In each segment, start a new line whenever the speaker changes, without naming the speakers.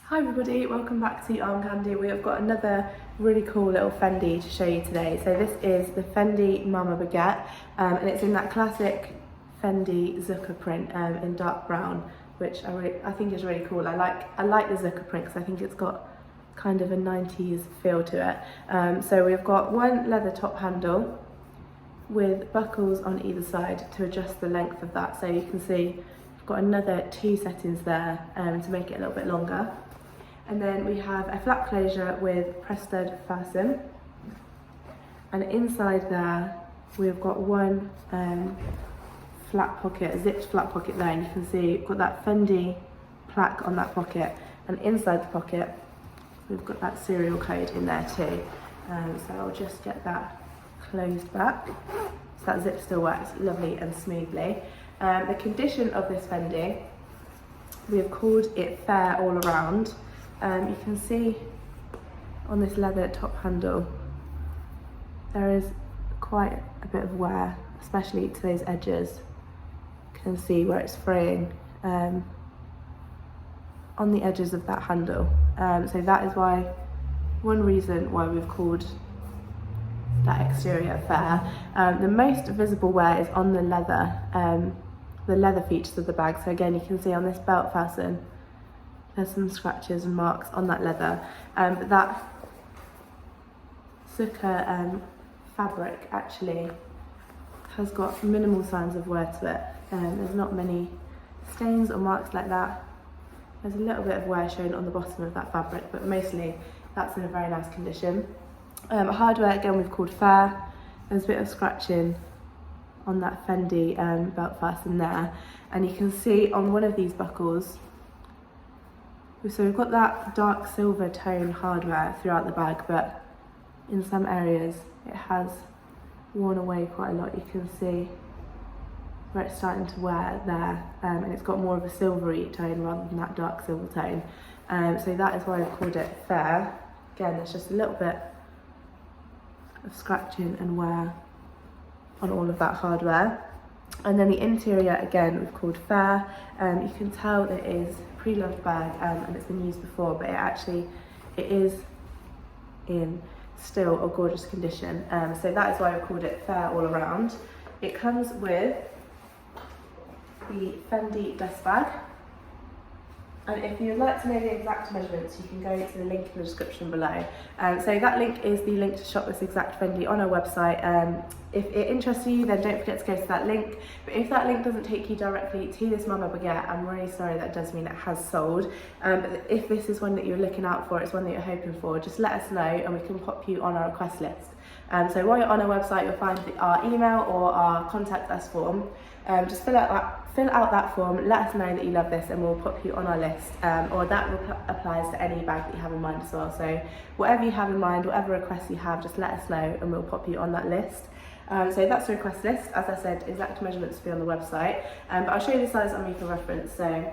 Hi everybody, welcome back to Armcandy. We have got another really cool little Fendi to show you today. So this is the Fendi Mama Baguette, and it's in that classic Fendi Zucker print in dark brown, which I think is really cool. I like the Zucker print because I think it's got kind of a 90s feel to it. So we've got one leather top handle with buckles on either side to adjust the length of that. So you can see we've got another 2 settings there to make it a little bit longer. And then we have a flap closure with press stud fasten. And inside there, we've got one flat pocket, a zipped flat pocket there. And you can see we've got that Fendi plaque on that pocket. And inside the pocket, we've got that serial code in there too. So I'll just get that closed back. So that zip still works lovely and smoothly. The condition of this Fendi, we have called it fair all around. You can see on this leather top handle there is quite a bit of wear, especially to those edges. You can see where it's fraying on the edges of that handle. So that is one reason why we've called that exterior fair. The most visible wear is on the leather features of the bag. So again, you can see on this belt fasten there's some scratches and marks on that leather, but that Zucker fabric actually has got minimal signs of wear to it. There's not many stains or marks like that. There's a little bit of wear shown on the bottom of that fabric, but mostly that's in a very nice condition. Hardware, again, we've called fair. There's a bit of scratching on that Fendi belt fasten there, and you can see on one of these buckles, so we've got that dark silver tone hardware throughout the bag, but in some areas it has worn away quite a lot. You can see where it's starting to wear there, and it's got more of a silvery tone rather than that dark silver tone. So that is why I've called it fair. Again, there's just a little bit of scratching and wear on all of that hardware. And then the interior, again, we've called fair. You can tell that it is a pre-loved bag and it's been used before, but it is in still a gorgeous condition. So that is why we called it fair all around. It comes with the Fendi dust bag. And if you'd like to know the exact measurements, you can go to the link in the description below. So that link is the link to shop this exact Fendi on our website. If it interests you, then don't forget to go to that link. But if that link doesn't take you directly to this Mama Baguette, I'm really sorry, that does mean it has sold. But if this is one that you're looking out for, it's one that you're hoping for, just let us know and we can pop you on our request list. So while you're on our website, you'll find our email or our contact us form. Just fill out that form, let us know that you love this and we'll pop you on our list, or that applies to any bag that you have in mind as well. So whatever you have in mind, whatever requests you have, just let us know and we'll pop you on that list. So that's the request list. As I said, exact measurements will be on the website, but I'll show you the size on me for reference. So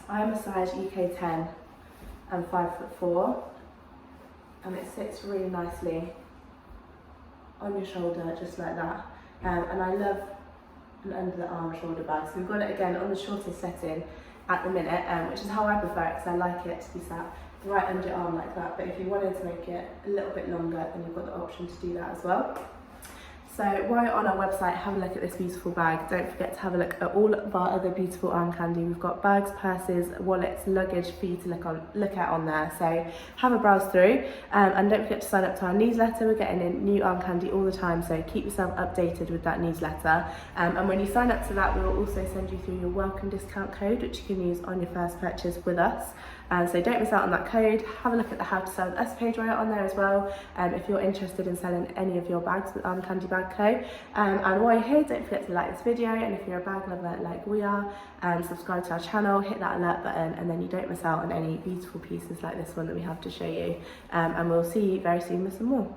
I'm a size UK 10 and 5'4", and it sits really nicely on your shoulder just like that, and I love an under the arm shoulder bag. So we've got it again on the shortest setting at the minute, which is how I prefer it because I like it to be sat right under your arm like that. But if you wanted to make it a little bit longer, then you've got the option to do that as well. So while you're on our website, have a look at this beautiful bag. Don't forget to have a look at all of our other beautiful Armcandy. We've got bags, purses, wallets, luggage for you to look at on there. So have a browse through, and don't forget to sign up to our newsletter. We're getting in new Armcandy all the time, so keep yourself updated with that newsletter. And when you sign up to that, we'll also send you through your welcome discount code, which you can use on your first purchase with us. So don't miss out on that code. Have a look at the How to Sell with Us page right on there as well, if you're interested in selling any of your bags with Armcandy Bag Co. And while you're here, don't forget to like this video, and if you're a bag lover like we are, subscribe to our channel, hit that alert button, and then you don't miss out on any beautiful pieces like this one that we have to show you. And we'll see you very soon with some more.